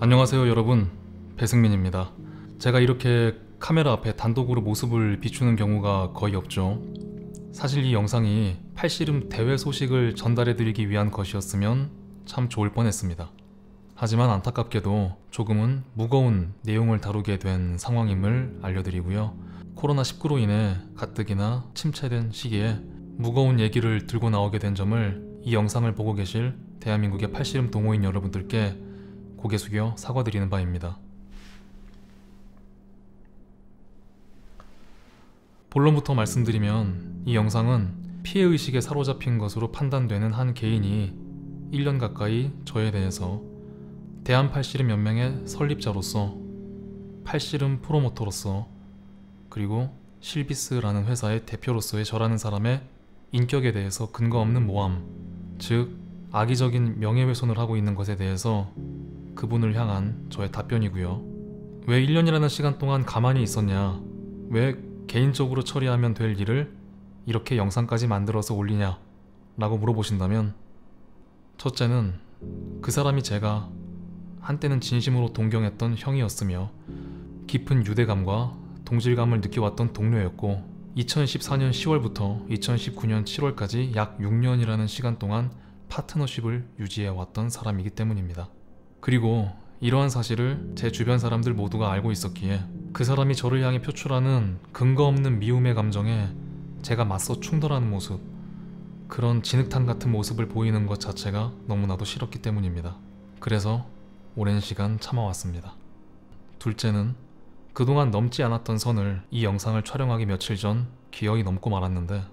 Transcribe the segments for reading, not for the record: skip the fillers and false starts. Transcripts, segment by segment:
안녕하세요 여러분, 배승민입니다. 제가 이렇게 카메라 앞에 단독으로 모습을 비추는 경우가 거의 없죠. 사실 이 영상이 팔씨름 대회 소식을 전달해드리기 위한 것이었으면 참 좋을 뻔했습니다. 하지만 안타깝게도 조금은 무거운 내용을 다루게 된 상황임을 알려드리고요. 코로나19로 인해 가뜩이나 침체된 시기에 무거운 얘기를 들고 나오게 된 점을 이 영상을 보고 계실 대한민국의 팔씨름 동호인 여러분들께 고개 숙여 사과드리는 바입니다. 본론부터 말씀드리면 이 영상은 피해의식에 사로잡힌 것으로 판단되는 한 개인이 1년 가까이 저에 대해서 대한팔씨름연맹의 설립자로서, 팔씨름 프로모터로서, 그리고 실비스라는 회사의 대표로서의 저라는 사람의 인격에 대해서 근거 없는 모함, 즉 악의적인 명예훼손을 하고 있는 것에 대해서 그분을 향한 저의 답변이고요. 왜 1년이라는 시간 동안 가만히 있었냐, 왜 개인적으로 처리하면 될 일을 이렇게 영상까지 만들어서 올리냐 라고 물어보신다면, 첫째는 그 사람이 제가 한때는 진심으로 동경했던 형이었으며 깊은 유대감과 동질감을 느껴왔던 동료였고, 2014년 10월부터 2019년 7월까지 약 6년이라는 시간 동안 파트너십을 유지해왔던 사람이기 때문입니다. 그리고 이러한 사실을 제 주변 사람들 모두가 알고 있었기에 그 사람이 저를 향해 표출하는 근거 없는 미움의 감정에 제가 맞서 충돌하는 모습, 그런 진흙탕 같은 모습을 보이는 것 자체가 너무나도 싫었기 때문입니다. 그래서 오랜 시간 참아왔습니다. 둘째는 그동안 넘지 않았던 선을 이 영상을 촬영하기 며칠 전 기어이 넘고 말았는데,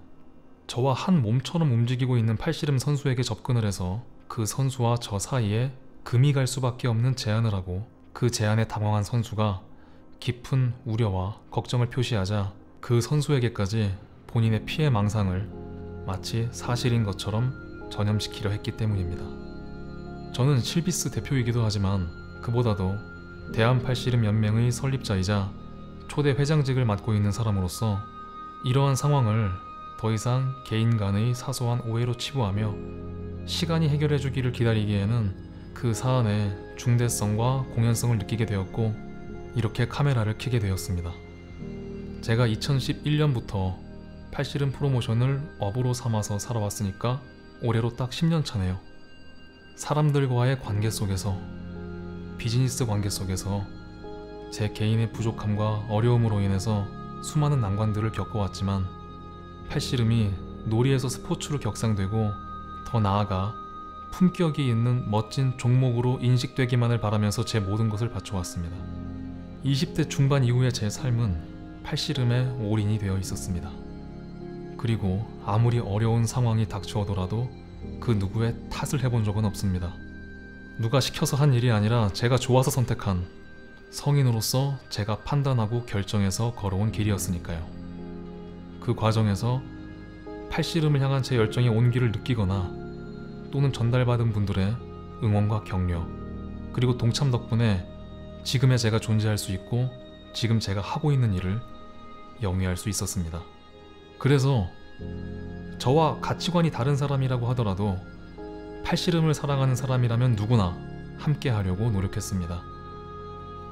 저와 한 몸처럼 움직이고 있는 팔씨름 선수에게 접근을 해서 그 선수와 저 사이에 금이 갈 수밖에 없는 제안을 하고, 그 제안에 당황한 선수가 깊은 우려와 걱정을 표시하자 그 선수에게까지 본인의 피해 망상을 마치 사실인 것처럼 전염시키려 했기 때문입니다. 저는 실비스 대표이기도 하지만 그보다도 대한팔씨름연맹의 설립자이자 초대 회장직을 맡고 있는 사람으로서 이러한 상황을 더 이상 개인 간의 사소한 오해로 치부하며 시간이 해결해주기를 기다리기에는 그 사안의 중대성과 공연성을 느끼게 되었고, 이렇게 카메라를 켜게 되었습니다. 제가 2011년부터 팔씨름 프로모션을 업으로 삼아서 살아왔으니까 올해로 딱 10년 차네요. 사람들과의 관계 속에서, 비즈니스 관계 속에서 제 개인의 부족함과 어려움으로 인해서 수많은 난관들을 겪어왔지만, 팔씨름이 놀이에서 스포츠로 격상되고 더 나아가 품격이 있는 멋진 종목으로 인식되기만을 바라면서 제 모든 것을 바쳐왔습니다. 20대 중반 이후의 제 삶은 팔씨름에 올인이 되어 있었습니다. 그리고 아무리 어려운 상황이 닥쳐오더라도 그 누구의 탓을 해본 적은 없습니다. 누가 시켜서 한 일이 아니라 제가 좋아서 선택한, 성인으로서 제가 판단하고 결정해서 걸어온 길이었으니까요. 그 과정에서 팔씨름을 향한 제 열정의 온기를 느끼거나 또는 전달받은 분들의 응원과 격려, 그리고 동참 덕분에 지금의 제가 존재할 수 있고 지금 제가 하고 있는 일을 영위할 수 있었습니다. 그래서 저와 가치관이 다른 사람이라고 하더라도 팔씨름을 사랑하는 사람이라면 누구나 함께 하려고 노력했습니다.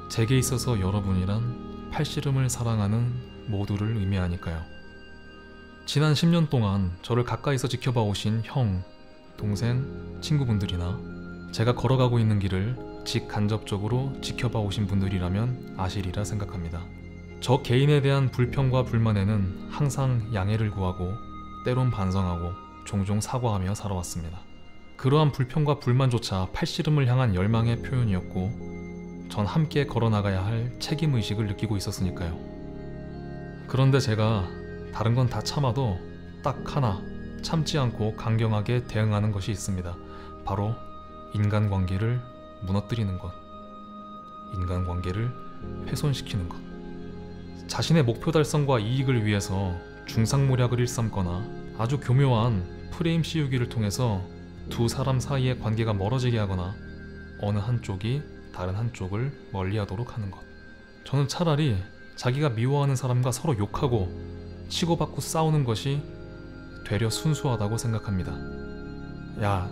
제게 있어서 여러분이란 팔씨름을 사랑하는 모두를 의미하니까요. 지난 10년 동안 저를 가까이서 지켜봐 오신 형, 동생, 친구분들이나 제가 걸어가고 있는 길을 직간접적으로 지켜봐 오신 분들이라면 아시리라 생각합니다. 저 개인에 대한 불평과 불만에는 항상 양해를 구하고 때론 반성하고 종종 사과하며 살아왔습니다. 그러한 불평과 불만조차 팔씨름을 향한 열망의 표현이었고, 전 함께 걸어나가야 할 책임의식을 느끼고 있었으니까요. 그런데 제가 다른 건 다 참아도 딱 하나 참지 않고 강경하게 대응하는 것이 있습니다. 바로 인간관계를 무너뜨리는 것, 인간관계를 훼손시키는 것. 자신의 목표 달성과 이익을 위해서 중상모략을 일삼거나 아주 교묘한 프레임 씌우기를 통해서 두 사람 사이의 관계가 멀어지게 하거나 어느 한쪽이 다른 한쪽을 멀리하도록 하는 것. 저는 차라리 자기가 미워하는 사람과 서로 욕하고 치고받고 싸우는 것이 되려 순수하다고 생각합니다. 야,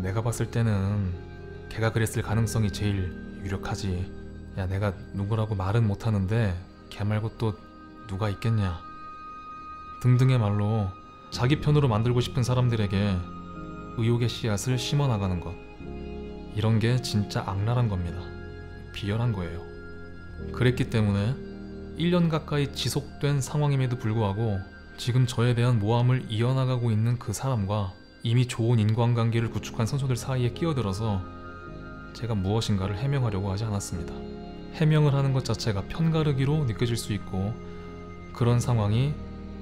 내가 봤을 때는 걔가 그랬을 가능성이 제일 유력하지. 야, 내가 누구라고 말은 못하는데 걔 말고 또 누가 있겠냐 등등의 말로 자기 편으로 만들고 싶은 사람들에게 의혹의 씨앗을 심어나가는 것, 이런 게 진짜 악랄한 겁니다. 비열한 거예요. 그랬기 때문에 1년 가까이 지속된 상황임에도 불구하고 지금 저에 대한 모함을 이어나가고 있는 그 사람과 이미 좋은 인간관계를 구축한 선수들 사이에 끼어들어서 제가 무엇인가를 해명하려고 하지 않았습니다. 해명을 하는 것 자체가 편가르기로 느껴질 수 있고 그런 상황이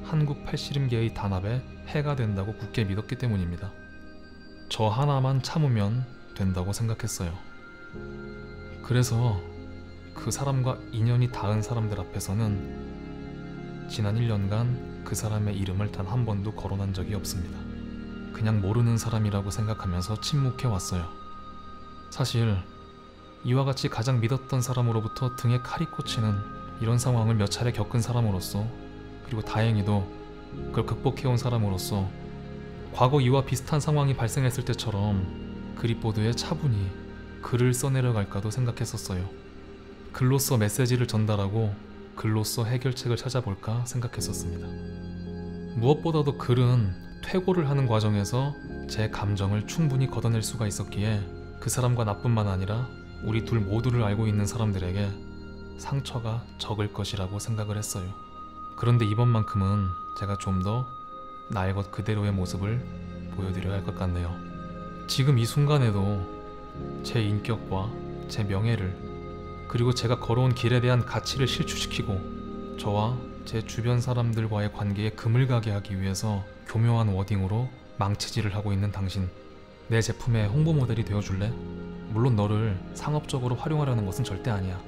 한국 팔씨름계의 단합에 해가 된다고 굳게 믿었기 때문입니다. 저 하나만 참으면 된다고 생각했어요. 그래서 그 사람과 인연이 닿은 사람들 앞에서는 지난 1년간 그 사람의 이름을 단 한 번도 거론한 적이 없습니다. 그냥 모르는 사람이라고 생각하면서 침묵해왔어요. 사실 이와 같이 가장 믿었던 사람으로부터 등에 칼이 꽂히는 이런 상황을 몇 차례 겪은 사람으로서, 그리고 다행히도 그걸 극복해온 사람으로서 과거 이와 비슷한 상황이 발생했을 때처럼 그립보드에 차분히 글을 써내려갈까도 생각했었어요. 글로써 메시지를 전달하고 글로써 해결책을 찾아볼까 생각했었습니다. 무엇보다도 글은 퇴고를 하는 과정에서 제 감정을 충분히 걷어낼 수가 있었기에 그 사람과 나뿐만 아니라 우리 둘 모두를 알고 있는 사람들에게 상처가 적을 것이라고 생각을 했어요. 그런데 이번만큼은 제가 좀 더 나의 것 그대로의 모습을 보여드려야 할 것 같네요. 지금 이 순간에도 제 인격과 제 명예를, 그리고 제가 걸어온 길에 대한 가치를 실추시키고 저와 제 주변 사람들과의 관계에 금을 가게 하기 위해서 교묘한 워딩으로 망치질을 하고 있는 당신, 내 제품의 홍보 모델이 되어줄래? 물론 너를 상업적으로 활용하려는 것은 절대 아니야.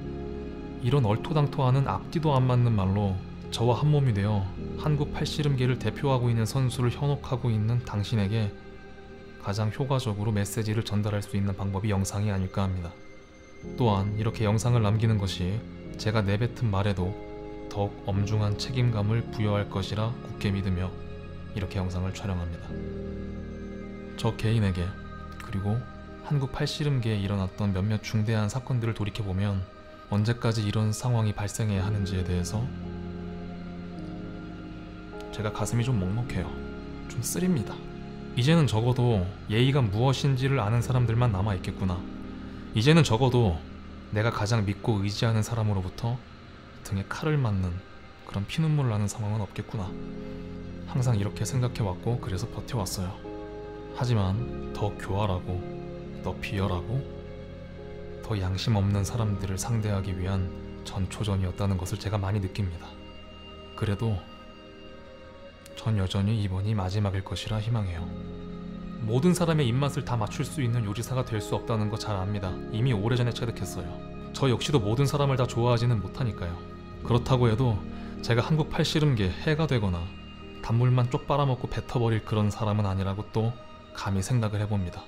이런 얼토당토하는 앞뒤도 안 맞는 말로 저와 한몸이 되어 한국 팔씨름계를 대표하고 있는 선수를 현혹하고 있는 당신에게 가장 효과적으로 메시지를 전달할 수 있는 방법이 영상이 아닐까 합니다. 또한 이렇게 영상을 남기는 것이 제가 내뱉은 말에도 더욱 엄중한 책임감을 부여할 것이라 굳게 믿으며 이렇게 영상을 촬영합니다. 저 개인에게, 그리고 한국 팔씨름계에 일어났던 몇몇 중대한 사건들을 돌이켜보면 언제까지 이런 상황이 발생해야 하는지에 대해서 제가 가슴이 좀 먹먹해요. 좀 쓰립니다. 이제는 적어도 예의가 무엇인지를 아는 사람들만 남아있겠구나. 이제는 적어도 내가 가장 믿고 의지하는 사람으로부터 등에 칼을 맞는 그런 피눈물을 나는 상황은 없겠구나. 항상 이렇게 생각해왔고 그래서 버텨왔어요. 하지만 더 교활하고 더 비열하고 더 양심 없는 사람들을 상대하기 위한 전초전이었다는 것을 제가 많이 느낍니다. 그래도 전 여전히 이번이 마지막일 것이라 희망해요. 모든 사람의 입맛을 다 맞출 수 있는 요리사가 될 수 없다는 거 잘 압니다. 이미 오래전에 체득했어요. 저 역시도 모든 사람을 다 좋아하지는 못하니까요. 그렇다고 해도 제가 한국 팔씨름계 해가 되거나 단물만 쪽 빨아먹고 뱉어버릴 그런 사람은 아니라고 또 감히 생각을 해봅니다.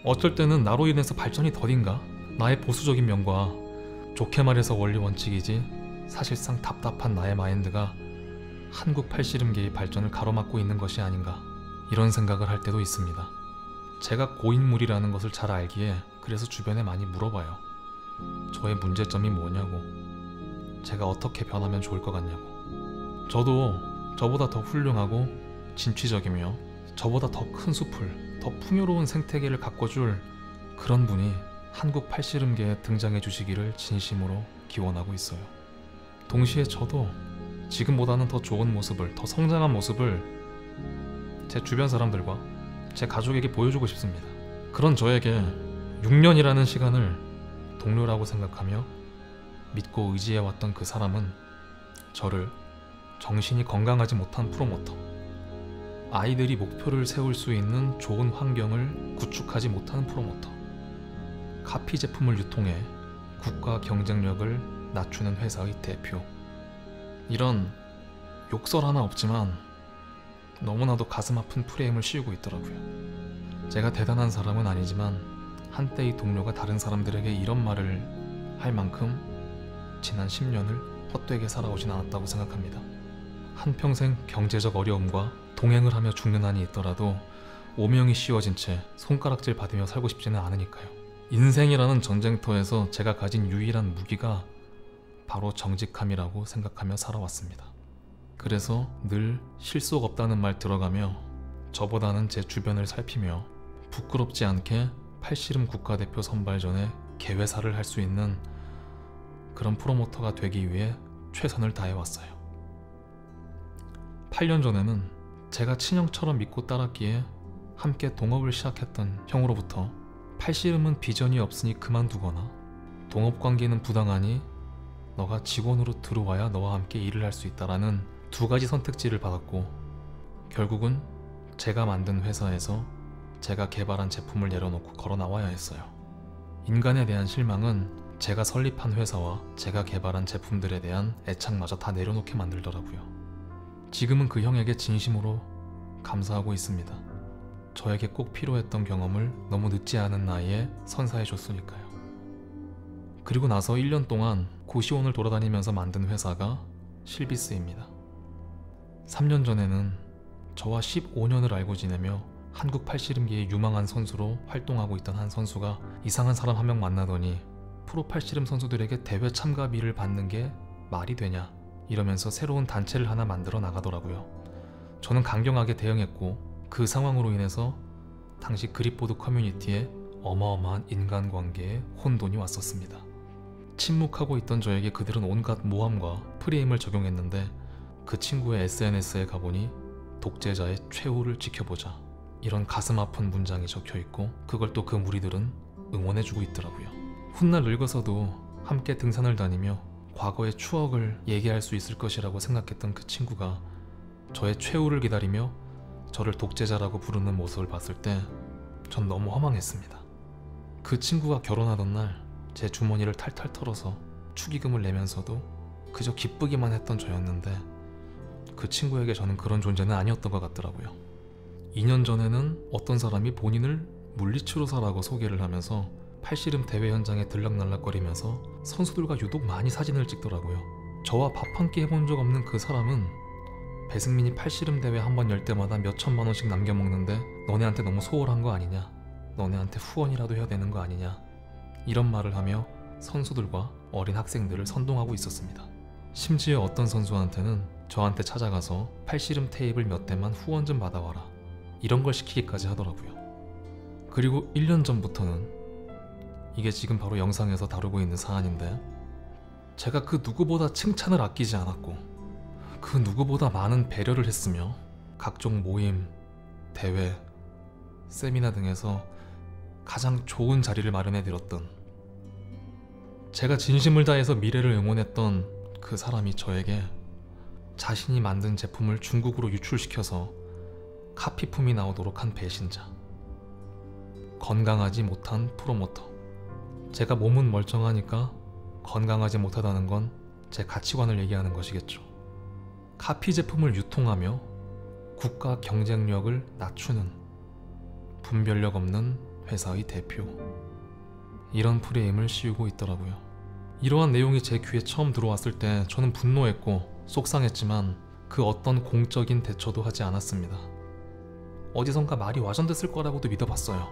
어쩔 때는 나로 인해서 발전이 더딘가? 나의 보수적인 면과 좋게 말해서 원리 원칙이지 사실상 답답한 나의 마인드가 한국 팔씨름계의 발전을 가로막고 있는 것이 아닌가, 이런 생각을 할 때도 있습니다. 제가 고인물이라는 것을 잘 알기에 그래서 주변에 많이 물어봐요. 저의 문제점이 뭐냐고, 제가 어떻게 변하면 좋을 것 같냐고. 저도 저보다 더 훌륭하고 진취적이며 저보다 더 큰 숲을, 더 풍요로운 생태계를 가꿔줄 그런 분이 한국 팔씨름계에 등장해 주시기를 진심으로 기원하고 있어요. 동시에 저도 지금보다는 더 좋은 모습을, 더 성장한 모습을 제 주변 사람들과 제 가족에게 보여주고 싶습니다. 그런 저에게 6년이라는 시간을 동료라고 생각하며 믿고 의지해왔던 그 사람은 저를 정신이 건강하지 못한 프로모터, 아이들이 목표를 세울 수 있는 좋은 환경을 구축하지 못하는 프로모터, 카피 제품을 유통해 국가 경쟁력을 낮추는 회사의 대표, 이런 욕설 하나 없지만 너무나도 가슴 아픈 프레임을 씌우고 있더라고요. 제가 대단한 사람은 아니지만 한때의 동료가 다른 사람들에게 이런 말을 할 만큼 지난 10년을 헛되게 살아오진 않았다고 생각합니다. 한평생 경제적 어려움과 동행을 하며 죽는 한이 있더라도 오명이 씌워진 채 손가락질 받으며 살고 싶지는 않으니까요. 인생이라는 전쟁터에서 제가 가진 유일한 무기가 바로 정직함이라고 생각하며 살아왔습니다. 그래서 늘 실속 없다는 말 들어가며 저보다는 제 주변을 살피며 부끄럽지 않게 팔씨름 국가대표 선발전에 개회사를 할 수 있는 그런 프로모터가 되기 위해 최선을 다해왔어요. 8년 전에는 제가 친형처럼 믿고 따랐기에 함께 동업을 시작했던 형으로부터 팔씨름은 비전이 없으니 그만두거나 동업관계는 부당하니 너가 직원으로 들어와야 너와 함께 일을 할 수 있다라는 두 가지 선택지를 받았고, 결국은 제가 만든 회사에서 제가 개발한 제품을 내려놓고 걸어 나와야 했어요. 인간에 대한 실망은 제가 설립한 회사와 제가 개발한 제품들에 대한 애착마저 다 내려놓게 만들더라고요. 지금은 그 형에게 진심으로 감사하고 있습니다. 저에게 꼭 필요했던 경험을 너무 늦지 않은 나이에 선사해줬으니까요. 그리고 나서 1년 동안 고시원을 돌아다니면서 만든 회사가 실비스입니다. 3년 전에는 저와 15년을 알고 지내며 한국 팔씨름계의 유망한 선수로 활동하고 있던 한 선수가 이상한 사람 한 명 만나더니 프로 팔씨름 선수들에게 대회 참가비를 받는 게 말이 되냐 이러면서 새로운 단체를 하나 만들어 나가더라고요. 저는 강경하게 대응했고, 그 상황으로 인해서 당시 그립보드 커뮤니티에 어마어마한 인간관계에 혼돈이 왔었습니다. 침묵하고 있던 저에게 그들은 온갖 모함과 프레임을 적용했는데, 그 친구의 SNS에 가보니 독재자의 최후를 지켜보자 이런 가슴 아픈 문장이 적혀있고, 그걸 또 그 무리들은 응원해주고 있더라고요. 훗날 늙어서도 함께 등산을 다니며 과거의 추억을 얘기할 수 있을 것이라고 생각했던 그 친구가 저의 최후를 기다리며 저를 독재자라고 부르는 모습을 봤을 때 전 너무 허망했습니다. 그 친구가 결혼하던 날 제 주머니를 탈탈 털어서 축의금을 내면서도 그저 기쁘기만 했던 저였는데, 그 친구에게 저는 그런 존재는 아니었던 것 같더라고요. 2년 전에는 어떤 사람이 본인을 물리치료사라고 소개를 하면서 팔씨름 대회 현장에 들락날락거리면서 선수들과 유독 많이 사진을 찍더라고요. 저와 밥 한 끼 해본 적 없는 그 사람은 배승민이 팔씨름 대회 한 번 열 때마다 몇 천만 원씩 남겨먹는데 너네한테 너무 소홀한 거 아니냐, 너네한테 후원이라도 해야 되는 거 아니냐, 이런 말을 하며 선수들과 어린 학생들을 선동하고 있었습니다. 심지어 어떤 선수한테는 저한테 찾아가서 팔씨름 테이블 몇 대만 후원 좀 받아와라 이런 걸 시키기까지 하더라고요. 그리고 1년 전부터는, 이게 지금 바로 영상에서 다루고 있는 사안인데, 제가 그 누구보다 칭찬을 아끼지 않았고 그 누구보다 많은 배려를 했으며 각종 모임, 대회, 세미나 등에서 가장 좋은 자리를 마련해드렸던, 제가 진심을 다해서 미래를 응원했던 그 사람이 저에게 자신이 만든 제품을 중국으로 유출시켜서 카피품이 나오도록 한 배신자, 건강하지 못한 프로모터. 제가 몸은 멀쩡하니까 건강하지 못하다는 건 제 가치관을 얘기하는 것이겠죠. 카피 제품을 유통하며 국가 경쟁력을 낮추는 분별력 없는 회사의 대표, 이런 프레임을 씌우고 있더라고요. 이러한 내용이 제 귀에 처음 들어왔을 때 저는 분노했고 속상했지만 그 어떤 공적인 대처도 하지 않았습니다. 어디선가 말이 와전됐을 거라고도 믿어봤어요.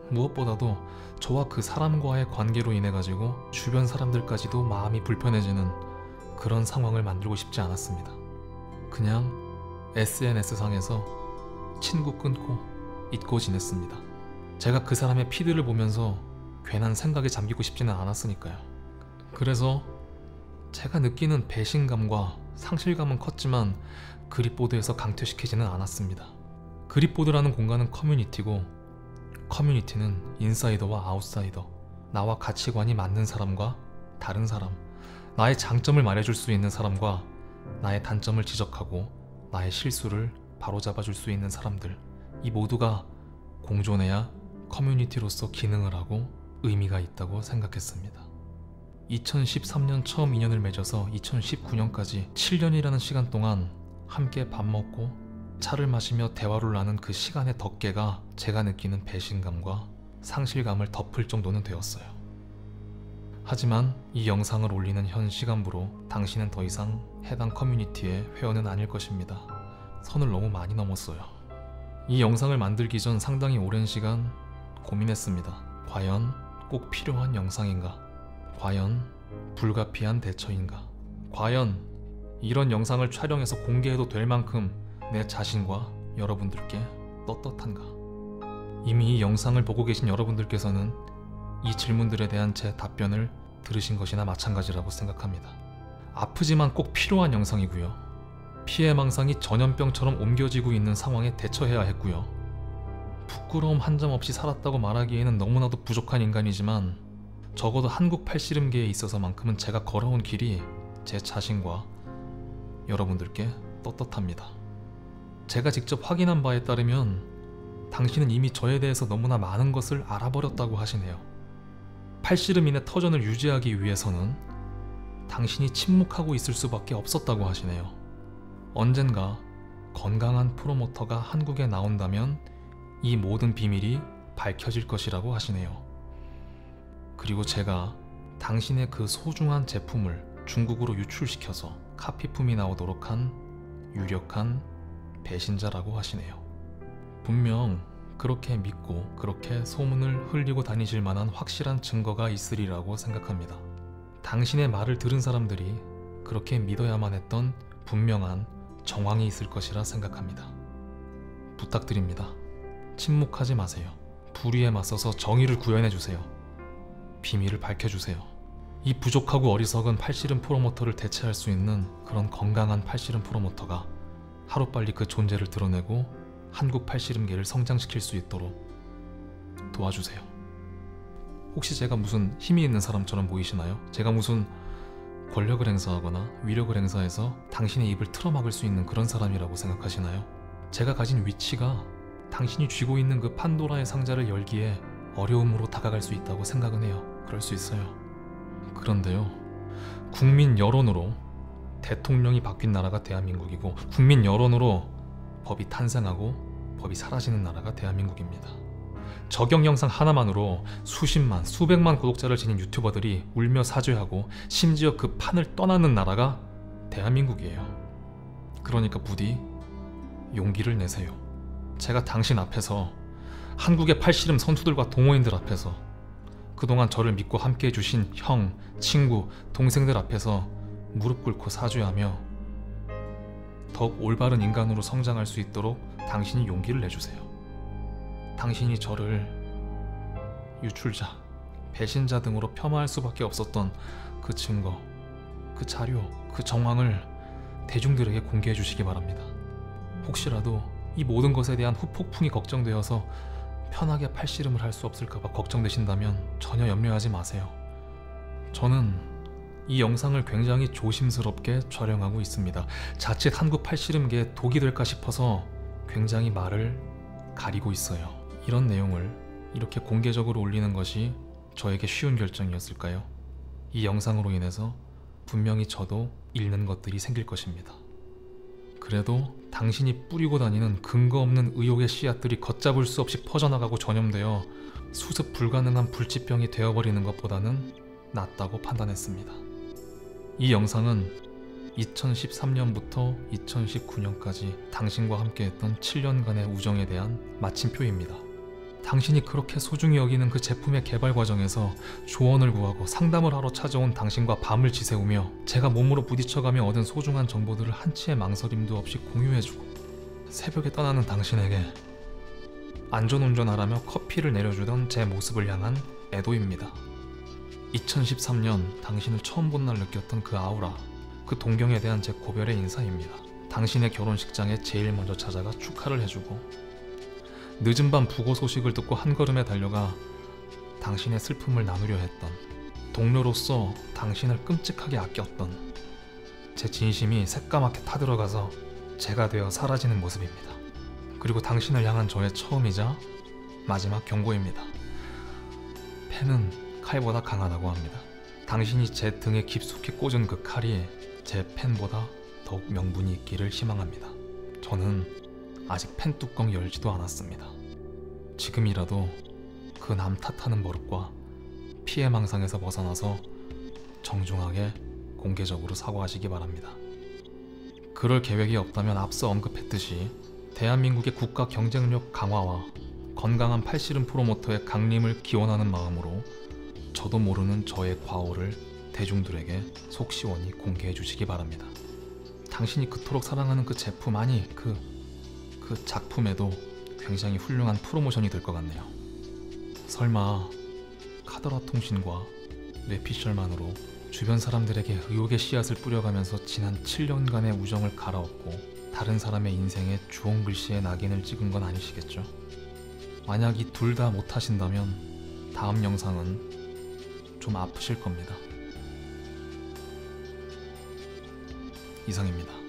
무엇보다도 저와 그 사람과의 관계로 인해 가지고 주변 사람들까지도 마음이 불편해지는 그런 상황을 만들고 싶지 않았습니다. 그냥 SNS상에서 친구 끊고 잊고 지냈습니다. 제가 그 사람의 피드를 보면서 괜한 생각에 잠기고 싶지는 않았으니까요. 그래서 제가 느끼는 배신감과 상실감은 컸지만 그립보드에서 강퇴시키지는 않았습니다. 그립보드라는 공간은 커뮤니티고, 커뮤니티는 인사이더와 아웃사이더, 나와 가치관이 맞는 사람과 다른 사람, 나의 장점을 말해줄 수 있는 사람과 나의 단점을 지적하고 나의 실수를 바로잡아줄 수 있는 사람들, 이 모두가 공존해야 커뮤니티로서 기능을 하고 의미가 있다고 생각했습니다. 2013년 처음 인연을 맺어서 2019년까지 7년이라는 시간 동안 함께 밥 먹고 차를 마시며 대화를 나눈 그 시간의 덮개가 제가 느끼는 배신감과 상실감을 덮을 정도는 되었어요. 하지만 이 영상을 올리는 현 시간부로 당신은 더 이상 해당 커뮤니티의 회원은 아닐 것입니다. 선을 너무 많이 넘었어요. 이 영상을 만들기 전 상당히 오랜 시간 고민했습니다. 과연 꼭 필요한 영상인가? 과연 불가피한 대처인가? 과연 이런 영상을 촬영해서 공개해도 될 만큼 내 자신과 여러분들께 떳떳한가? 이미 이 영상을 보고 계신 여러분들께서는 이 질문들에 대한 제 답변을 들으신 것이나 마찬가지라고 생각합니다. 아프지만 꼭 필요한 영상이고요. 피해망상이 전염병처럼 옮겨지고 있는 상황에 대처해야 했고요. 부끄러움 한 점 없이 살았다고 말하기에는 너무나도 부족한 인간이지만 적어도 한국 팔씨름계에 있어서만큼은 제가 걸어온 길이 제 자신과 여러분들께 떳떳합니다. 제가 직접 확인한 바에 따르면 당신은 이미 저에 대해서 너무나 많은 것을 알아버렸다고 하시네요. 팔씨름인의 터전을 유지하기 위해서는 당신이 침묵하고 있을 수밖에 없었다고 하시네요. 언젠가 건강한 프로모터가 한국에 나온다면 이 모든 비밀이 밝혀질 것이라고 하시네요. 그리고 제가 당신의 그 소중한 제품을 중국으로 유출시켜서 카피품이 나오도록 한 유력한 배신자라고 하시네요. 분명 그렇게 믿고 그렇게 소문을 흘리고 다니실 만한 확실한 증거가 있으리라고 생각합니다. 당신의 말을 들은 사람들이 그렇게 믿어야만 했던 분명한 정황이 있을 것이라 생각합니다. 부탁드립니다. 침묵하지 마세요. 불의에 맞서서 정의를 구현해주세요. 비밀을 밝혀주세요. 이 부족하고 어리석은 팔씨름 프로모터를 대체할 수 있는 그런 건강한 팔씨름 프로모터가 하루빨리 그 존재를 드러내고 한국 팔씨름계를 성장시킬 수 있도록 도와주세요. 혹시 제가 무슨 힘이 있는 사람처럼 보이시나요? 제가 무슨 권력을 행사하거나 위력을 행사해서 당신의 입을 틀어막을 수 있는 그런 사람이라고 생각하시나요? 제가 가진 위치가 당신이 쥐고 있는 그 판도라의 상자를 열기에 어려움으로 다가갈 수 있다고 생각은 해요. 그럴 수 있어요. 그런데요, 국민 여론으로 대통령이 바뀐 나라가 대한민국이고 국민 여론으로 법이 탄생하고 법이 사라지는 나라가 대한민국입니다. 저격 영상 하나만으로 수십만, 수백만 구독자를 지닌 유튜버들이 울며 사죄하고 심지어 그 판을 떠나는 나라가 대한민국이에요. 그러니까 부디 용기를 내세요. 제가 당신 앞에서, 한국의 팔씨름 선수들과 동호인들 앞에서, 그동안 저를 믿고 함께 해주신 형, 친구, 동생들 앞에서 무릎 꿇고 사죄하며 더욱 올바른 인간으로 성장할 수 있도록 당신이 용기를 내주세요. 당신이 저를 유출자, 배신자 등으로 폄하할 수밖에 없었던 그 증거, 그 자료, 그 정황을 대중들에게 공개해 주시기 바랍니다. 혹시라도 이 모든 것에 대한 후폭풍이 걱정되어서 편하게 팔씨름을 할 수 없을까봐 걱정되신다면 전혀 염려하지 마세요. 저는 이 영상을 굉장히 조심스럽게 촬영하고 있습니다. 자칫 한국 팔씨름계에 독이 될까 싶어서 굉장히 말을 가리고 있어요. 이런 내용을 이렇게 공개적으로 올리는 것이 저에게 쉬운 결정이었을까요? 이 영상으로 인해서 분명히 저도 잃는 것들이 생길 것입니다. 그래도 당신이 뿌리고 다니는 근거 없는 의혹의 씨앗들이 걷잡을 수 없이 퍼져나가고 전염되어 수습 불가능한 불치병이 되어버리는 것보다는 낫다고 판단했습니다. 이 영상은 2013년부터 2019년까지 당신과 함께했던 7년간의 우정에 대한 마침표입니다. 당신이 그렇게 소중히 여기는 그 제품의 개발 과정에서 조언을 구하고 상담을 하러 찾아온 당신과 밤을 지새우며 제가 몸으로 부딪혀가며 얻은 소중한 정보들을 한치의 망설임도 없이 공유해주고 새벽에 떠나는 당신에게 안전운전하라며 커피를 내려주던 제 모습을 향한 애도입니다. 2013년 당신을 처음 본 날 느꼈던 그 아우라, 그 동경에 대한 제 고별의 인사입니다. 당신의 결혼식장에 제일 먼저 찾아가 축하를 해주고 늦은 밤 부고 소식을 듣고 한 걸음에 달려가 당신의 슬픔을 나누려 했던, 동료로서 당신을 끔찍하게 아꼈던 제 진심이 새까맣게 타들어가서 제가 되어 사라지는 모습입니다. 그리고 당신을 향한 저의 처음이자 마지막 경고입니다. 펜은 칼보다 강하다고 합니다. 당신이 제 등에 깊숙이 꽂은 그 칼이 제 펜보다 더욱 명분이 있기를 희망합니다. 저는 아직 펜 뚜껑 열지도 않았습니다. 지금이라도 그 남 탓하는 버릇과 피해망상에서 벗어나서 정중하게 공개적으로 사과하시기 바랍니다. 그럴 계획이 없다면 앞서 언급했듯이 대한민국의 국가 경쟁력 강화와 건강한 팔씨름 프로모터의 강림을 기원하는 마음으로 저도 모르는 저의 과오를 대중들에게 속 시원히 공개해 주시기 바랍니다. 당신이 그토록 사랑하는 그 제품, 아니 그 작품에도 굉장히 훌륭한 프로모션이 될 것 같네요. 설마 카더라 통신과 뇌피셜만으로 주변 사람들에게 의혹의 씨앗을 뿌려가면서 지난 7년간의 우정을 갈아엎고 다른 사람의 인생에 주홍 글씨의 낙인을 찍은 건 아니시겠죠? 만약 이 둘 다 못하신다면 다음 영상은 좀 아프실 겁니다. 이상입니다.